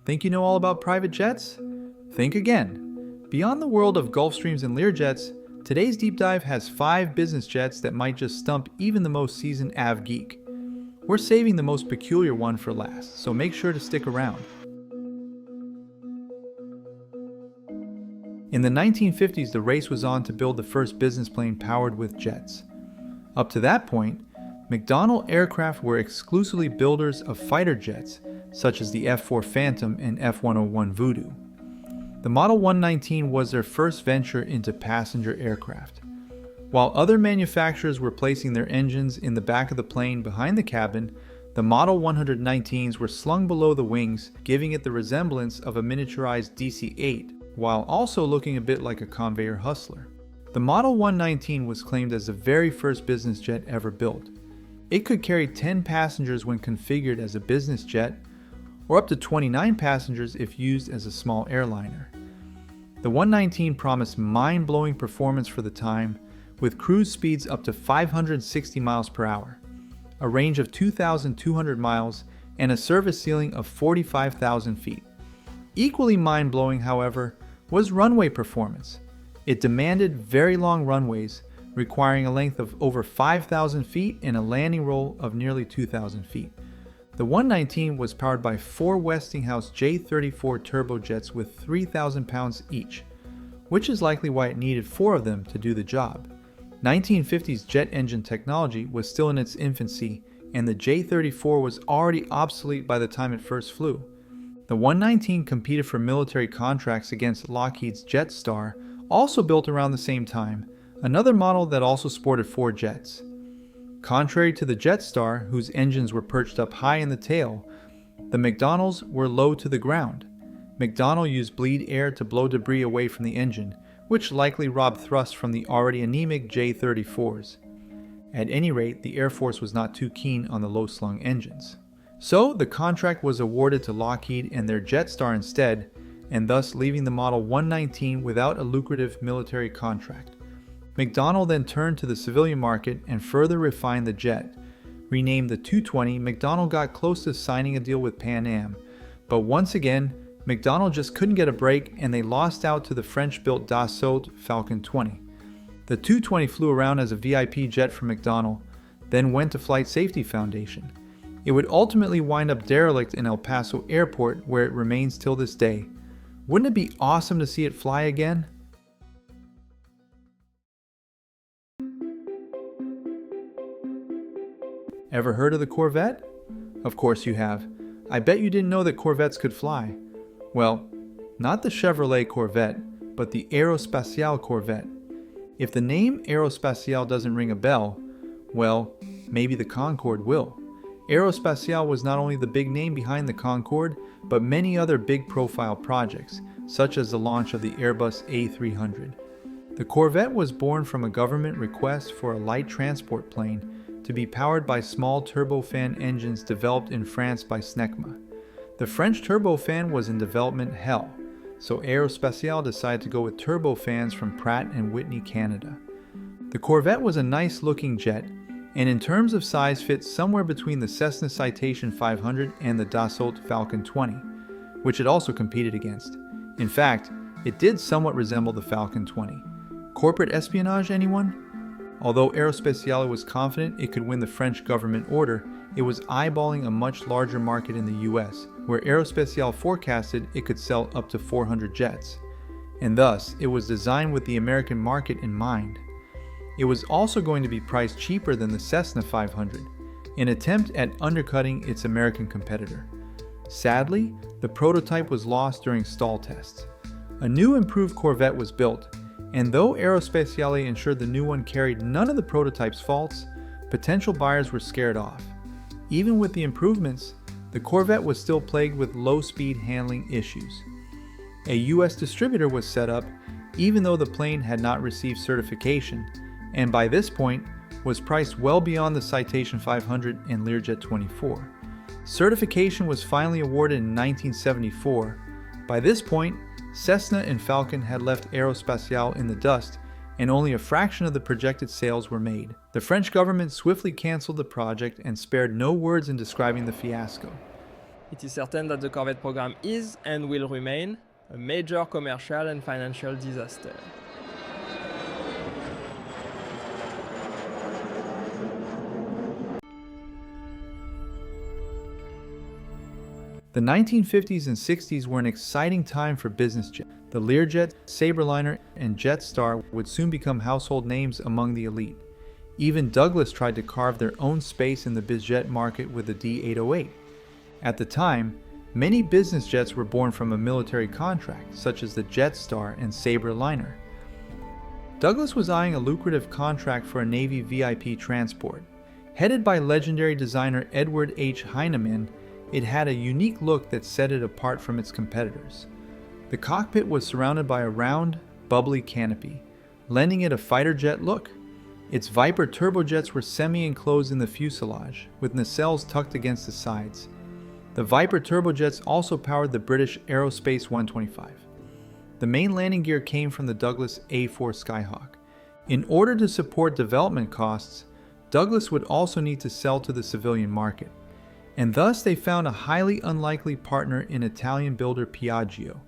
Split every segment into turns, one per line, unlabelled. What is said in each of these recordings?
Think you know all about private jets? Think again. Beyond the world of Gulfstreams and Learjets, today's deep dive has 5 business jets that might just stump even the most seasoned AV geek. We're saving the most peculiar one for last, so make sure to stick around. In the 1950s, the race was on to build the first business plane powered with jets. Up to that point, McDonnell aircraft were exclusively builders of fighter jets, such as the F-4 Phantom and F-101 Voodoo. The Model 119 was their first venture into passenger aircraft. While other manufacturers were placing their engines in the back of the plane behind the cabin, the Model 119s were slung below the wings, giving it the resemblance of a miniaturized DC-8, while also looking a bit like a conveyor hustler. The Model 119 was claimed as the very first business jet ever built. It could carry 10 passengers when configured as a business jet, or up to 29 passengers if used as a small airliner. The 119 promised mind-blowing performance for the time, with cruise speeds up to 560 miles per hour, a range of 2,200 miles, and a service ceiling of 45,000 feet. Equally mind-blowing, however, was runway performance. It demanded very long runways, requiring a length of over 5,000 feet and a landing roll of nearly 2,000 feet. The 119 was powered by 4 Westinghouse J34 turbojets with 3,000 pounds each, which is likely why it needed 4 of them to do the job. 1950s jet engine technology was still in its infancy, and the J34 was already obsolete by the time it first flew. The 119 competed for military contracts against Lockheed's Jetstar, also built around the same time, another model that also sported 4 jets. Contrary to the Jetstar, whose engines were perched up high in the tail, the McDonnells were low to the ground. McDonnell used bleed air to blow debris away from the engine, which likely robbed thrust from the already anemic J-34s. At any rate, the Air Force was not too keen on the low-slung engines. So, the contract was awarded to Lockheed and their Jetstar instead, and thus leaving the Model 119 without a lucrative military contract. McDonnell then turned to the civilian market and further refined the jet. Renamed the 220, McDonnell got close to signing a deal with Pan Am, but once again, McDonnell just couldn't get a break and they lost out to the French-built Dassault Falcon 20. The 220 flew around as a VIP jet for McDonnell, then went to Flight Safety Foundation. It would ultimately wind up derelict in El Paso Airport, where it remains till this day. Wouldn't it be awesome to see it fly again? Ever heard of the Corvette? Of course you have. I bet you didn't know that Corvettes could fly. Well, not the Chevrolet Corvette, but the Aerospatiale Corvette. If the name Aerospatiale doesn't ring a bell, well, maybe the Concorde will. Aerospatiale was not only the big name behind the Concorde, but many other big-profile projects, such as the launch of the Airbus A300. The Corvette was born from a government request for a light transport plane to be powered by small turbofan engines developed in France by Snecma. The French turbofan was in development hell, so Aerospatiale decided to go with turbofans from Pratt & Whitney, Canada. The Corvette was a nice-looking jet, and in terms of size fit somewhere between the Cessna Citation 500 and the Dassault Falcon 20, which it also competed against. In fact, it did somewhat resemble the Falcon 20. Corporate espionage, anyone? Although Aerospatiale was confident it could win the French government order, it was eyeballing a much larger market in the US, where Aerospatiale forecasted it could sell up to 400 jets. And thus, it was designed with the American market in mind. It was also going to be priced cheaper than the Cessna 500, an attempt at undercutting its American competitor. Sadly, the prototype was lost during stall tests. A new improved Corvette was built, and though Aerospatiale ensured the new one carried none of the prototype's faults, potential buyers were scared off. Even with the improvements, the Corvette was still plagued with low-speed handling issues. A US distributor was set up, even though the plane had not received certification, and by this point was priced well beyond the Citation 500 and Learjet 24. Certification was finally awarded in 1974. By this point, Cessna and Falcon had left Aerospatiale in the dust, and only a fraction of the projected sales were made. The French government swiftly canceled the project and spared no words in describing the fiasco.
It is certain that the Corvette program is and will remain a major commercial and financial disaster.
The 1950s and 60s were an exciting time for business jets. The Learjet, Sabreliner, and Jetstar would soon become household names among the elite. Even Douglas tried to carve their own space in the bizjet market with the D808. At the time, many business jets were born from a military contract, such as the Jetstar and Sabreliner. Douglas was eyeing a lucrative contract for a Navy VIP transport. Headed by legendary designer Edward H. Heinemann, it had a unique look that set it apart from its competitors. The cockpit was surrounded by a round, bubbly canopy, lending it a fighter jet look. Its Viper turbojets were semi-enclosed in the fuselage, with nacelles tucked against the sides. The Viper turbojets also powered the British Aerospace 125. The main landing gear came from the Douglas A4 Skyhawk. In order to support development costs, Douglas would also need to sell to the civilian market, and thus they found a highly unlikely partner in Italian builder Piaggio,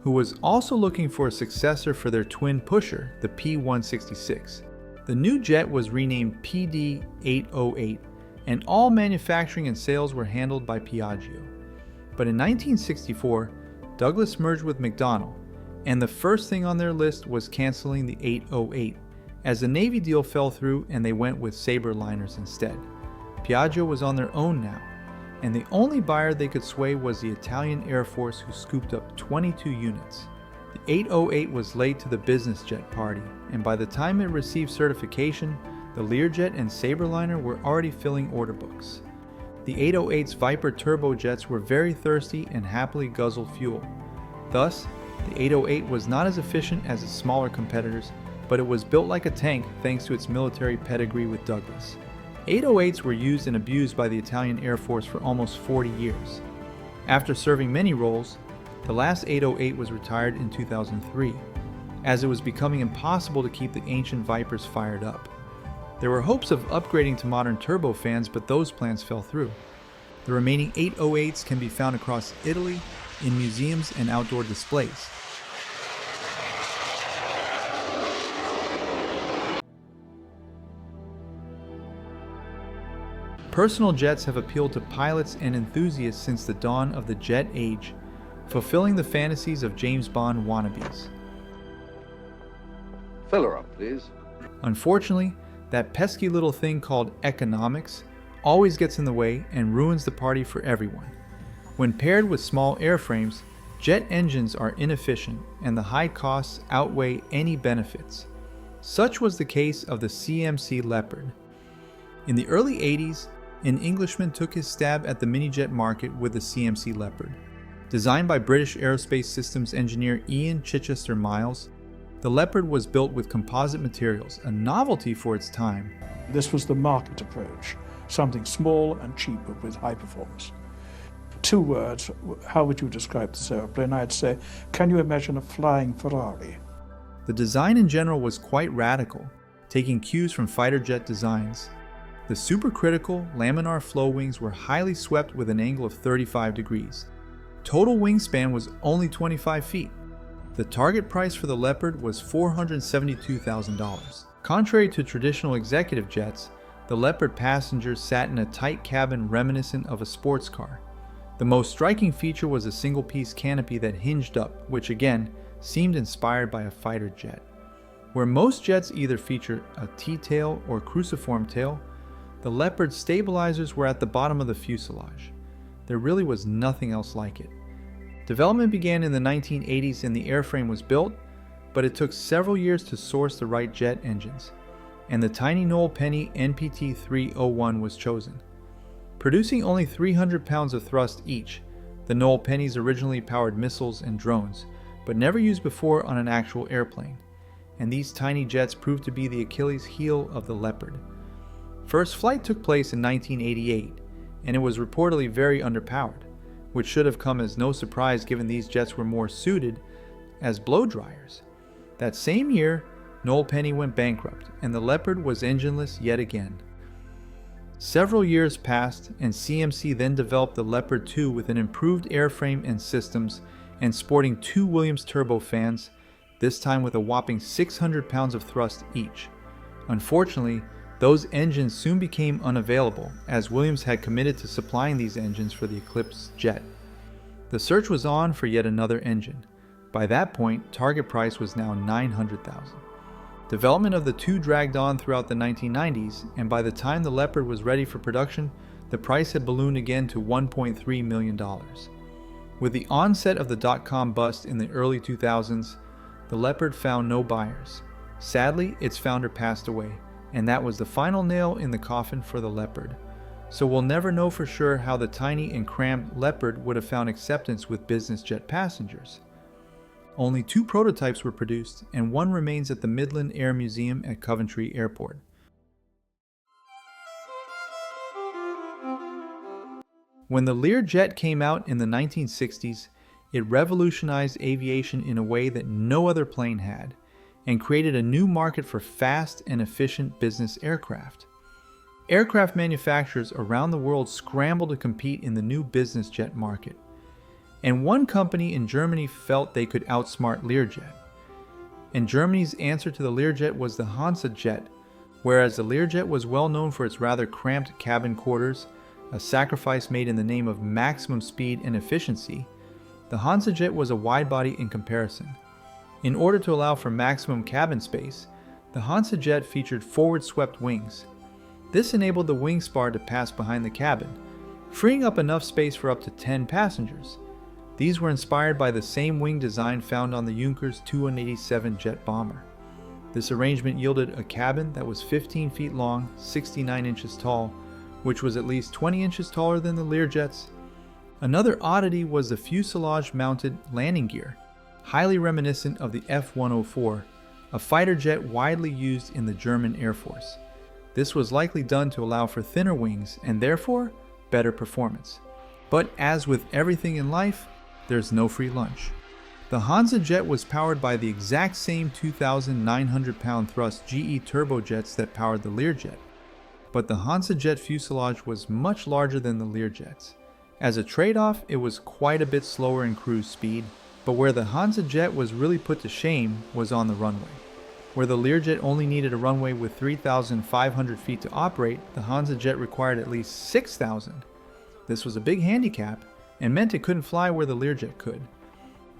who was also looking for a successor for their twin pusher, the P166. The new jet was renamed PD.808, and all manufacturing and sales were handled by Piaggio. But in 1964, Douglas merged with McDonnell, and the first thing on their list was canceling the 808, as the Navy deal fell through and they went with Sabreliners instead. Piaggio was on their own now, and the only buyer they could sway was the Italian Air Force, who scooped up 22 units. The 808 was late to the business jet party, and by the time it received certification, the Learjet and Sabreliner were already filling order books. The 808's Viper turbojets were very thirsty and happily guzzled fuel. Thus, the 808 was not as efficient as its smaller competitors, but it was built like a tank thanks to its military pedigree with Douglas. 808s were used and abused by the Italian Air Force for almost 40 years. After serving many roles, the last 808 was retired in 2003, as it was becoming impossible to keep the ancient Vipers fired up. There were hopes of upgrading to modern turbofans, but those plans fell through. The remaining 808s can be found across Italy in museums and outdoor displays. Personal jets have appealed to pilots and enthusiasts since the dawn of the jet age, fulfilling the fantasies of James Bond wannabes.
Fill her up, please.
Unfortunately, that pesky little thing called economics always gets in the way and ruins the party for everyone. When paired with small airframes, jet engines are inefficient and the high costs outweigh any benefits. Such was the case of the CMC Leopard. In the early 80s, an Englishman took his stab at the mini-jet market with the CMC Leopard. Designed by British aerospace systems engineer Ian Chichester Miles, the Leopard was built with composite materials, a novelty for its time.
This was the market approach, something small and cheap but with high performance. 2 words, how would you describe this airplane? I'd say, can you imagine a flying Ferrari?
The design in general was quite radical, taking cues from fighter jet designs. The supercritical laminar flow wings were highly swept with an angle of 35 degrees. Total wingspan was only 25 feet. The target price for the Leopard was $472,000. Contrary to traditional executive jets, the Leopard passengers sat in a tight cabin reminiscent of a sports car. The most striking feature was a single-piece canopy that hinged up, which again seemed inspired by a fighter jet. Where most jets either feature a T-tail or cruciform tail, the Leopard's stabilizers were at the bottom of the fuselage. There really was nothing else like it. Development began in the 1980s and the airframe was built, but it took several years to source the right jet engines, and the tiny Noel Penny NPT-301 was chosen. Producing only 300 pounds of thrust each, the Noel Pennies originally powered missiles and drones, but never used before on an actual airplane, and these tiny jets proved to be the Achilles heel of the Leopard. First flight took place in 1988, and it was reportedly very underpowered, which should have come as no surprise given these jets were more suited as blow dryers. That same year, Noel Penny went bankrupt, and the Leopard was engineless yet again. Several years passed, and CMC then developed the Leopard 2 with an improved airframe and systems and sporting 2 Williams turbofans, this time with a whopping 600 pounds of thrust each. Unfortunately, those engines soon became unavailable, as Williams had committed to supplying these engines for the Eclipse jet. The search was on for yet another engine. By that point, target price was now $900,000. Development of the 2 dragged on throughout the 1990s, and by the time the Leopard was ready for production, the price had ballooned again to $1.3 million. With the onset of the dot-com bust in the early 2000s, the Leopard found no buyers. Sadly, its founder passed away, and that was the final nail in the coffin for the Leopard. So we'll never know for sure how the tiny and cramped Leopard would have found acceptance with business jet passengers. Only 2 prototypes were produced, and one remains at the Midland Air Museum at Coventry Airport. When the Learjet came out in the 1960s, it revolutionized aviation in a way that no other plane had, and created a new market for fast and efficient business aircraft. Aircraft manufacturers around the world scrambled to compete in the new business jet market. And one company in Germany felt they could outsmart Learjet. And Germany's answer to the Learjet was the Hansajet, whereas the Learjet was well known for its rather cramped cabin quarters, a sacrifice made in the name of maximum speed and efficiency. The Hansajet was a wide body in comparison. In order to allow for maximum cabin space, the Hansajet featured forward-swept wings. This enabled the wing spar to pass behind the cabin, freeing up enough space for up to 10 passengers. These were inspired by the same wing design found on the Junkers Tu-187 jet bomber. This arrangement yielded a cabin that was 15 feet long, 69 inches tall, which was at least 20 inches taller than the Learjets. Another oddity was the fuselage-mounted landing gear, highly reminiscent of the F-104, a fighter jet widely used in the German Air Force. This was likely done to allow for thinner wings and therefore better performance. But as with everything in life, there's no free lunch. The Hansajet was powered by the exact same 2,900 pound thrust GE turbojets that powered the Learjet, but the Hansajet fuselage was much larger than the Learjets. As a trade-off, it was quite a bit slower in cruise speed, but where the Hansajet was really put to shame was on the runway. Where the Learjet only needed a runway with 3,500 feet to operate, the Hansajet required at least 6,000. This was a big handicap, and meant it couldn't fly where the Learjet could.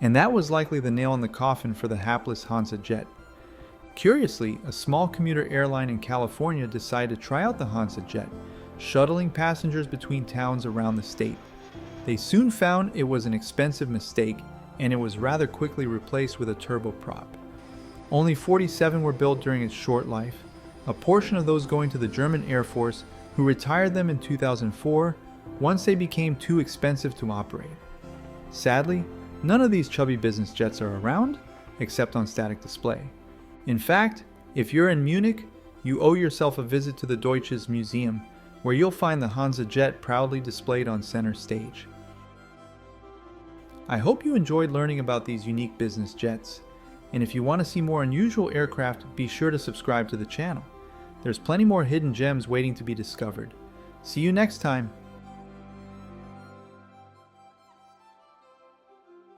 And that was likely the nail in the coffin for the hapless Hansajet. Curiously, a small commuter airline in California decided to try out the Hansajet, shuttling passengers between towns around the state. They soon found it was an expensive mistake, and it was rather quickly replaced with a turboprop. Only 47 were built during its short life, a portion of those going to the German Air Force, who retired them in 2004 once they became too expensive to operate. Sadly, none of these chubby business jets are around, except on static display. In fact, if you're in Munich, you owe yourself a visit to the Deutsches Museum, where you'll find the Hansajet proudly displayed on center stage. I hope you enjoyed learning about these unique business jets, and if you want to see more unusual aircraft, be sure to subscribe to the channel. There's plenty more hidden gems waiting to be discovered. See you next time.